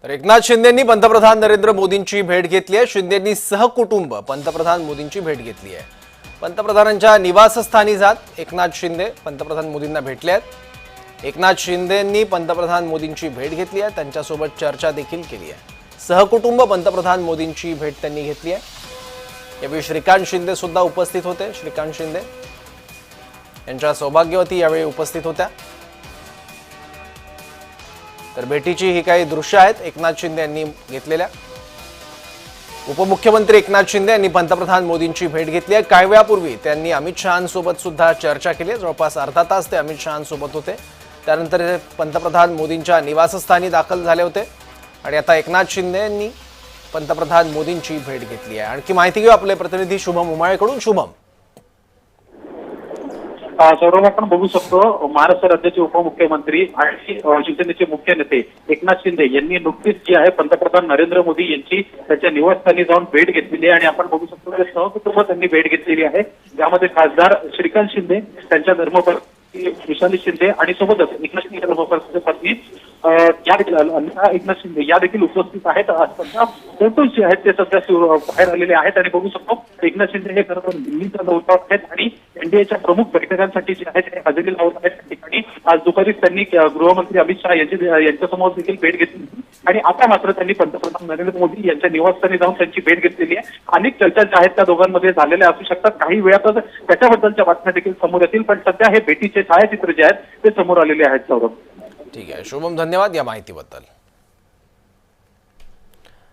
तर एकनाथ शिंदेंनी पंतप्रधान नरेंद्र मोदींची भेट घेतली आहे। शिंदेंनी सहकुटुंब पंतप्रधान मोदींची भेट घेतली आहे। पंतप्रधानांच्या निवासस्थानी जात एकनाथ शिंदे पंतप्रधान मोदींना भेटले आहेत। एकनाथ शिंदेंनी पंतप्रधान मोदींची भेट घेतली आहे, त्यांच्यासोबत चर्चा देखील केली आहे। सहकुटुंब पंतप्रधान मोदींची भेट त्यांनी घेतली आहे। यावेळी श्रीकांत शिंदे सुद्धा उपस्थित होते। श्रीकांत शिंदे यांच्या सौभाग्यवती यावेळी उपस्थित होत्या। तर भेटीची ही काही दृश्य आहेत एकनाथ शिंदे यांनी घेतलेल्या। उपमुख्यमंत्री एकनाथ शिंदे यांनी पंतप्रधान मोदींची भेट घेतली आहे। काही वेळापूर्वी त्यांनी अमित शहांसोबत सुद्धा चर्चा केली आहे। जवळपास अर्धा तास ते अमित शहांसोबत होते। त्यानंतर ते पंतप्रधान मोदींच्या निवासस्थानी दाखल झाले होते आणि आता एकनाथ शिंदे यांनी पंतप्रधान मोदींची भेट घेतली आहे। आणखी माहिती घेऊ आपले प्रतिनिधी शुभम उमाळेकडून। शुभम, सौरभ, आपण बघू शकतो महाराष्ट्र राज्याचे उपमुख्यमंत्री आणि शिवसेनेचे मुख्य नेते एकनाथ शिंदे यांनी नुकतीच जी आहे पंतप्रधान नरेंद्र मोदी यांची त्यांच्या निवासस्थानी जाऊन भेट घेतलेली आहे आणि आपण बघू शकतो की सहकुटुंब त्यांनी भेट घेतलेली आहे, ज्यामध्ये खासदार श्रीकांत शिंदे, त्यांच्या धर्मपत्नी विशाली शिंदे आणि सोबतच एकनाथ शिंदे धर्मपत्नी पत्नी एकनाथ शिंदे या देखील उपस्थित आहेत। सध्या फोटोज जे आहेत ते सध्या बाहेर आलेले आहेत आणि बघू शकतो एकनाथ शिंदे हे खरं तर दिल्लीच्या दौऱ्यावर आहेत आणि एनडीएच्या प्रमुख बैठकांसाठी जे आहेत ते हजेरी लावत आहेत। त्या ठिकाणी आज दुपारीच त्यांनी गृहमंत्री अमित शहा यांच्यासमोर देखील भेट घेतली आणि आता मात्र त्यांनी पंतप्रधान नरेंद्र मोदी यांच्या निवासस्थानी जाऊन त्यांची भेट घेतलेली आहे। अनेक चर्चा ज्या आहेत त्या दोघांमध्ये झालेल्या असू शकतात, काही वेळातच त्याच्याबद्दलच्या बातम्या देखील समोर येतील, पण सध्या हे भेटीचे छायाचित्र जे आहेत ते समोर आलेले आहेत। सौरभ, ठीक आहे शुभम, धन्यवाद या माहितीबद्दल।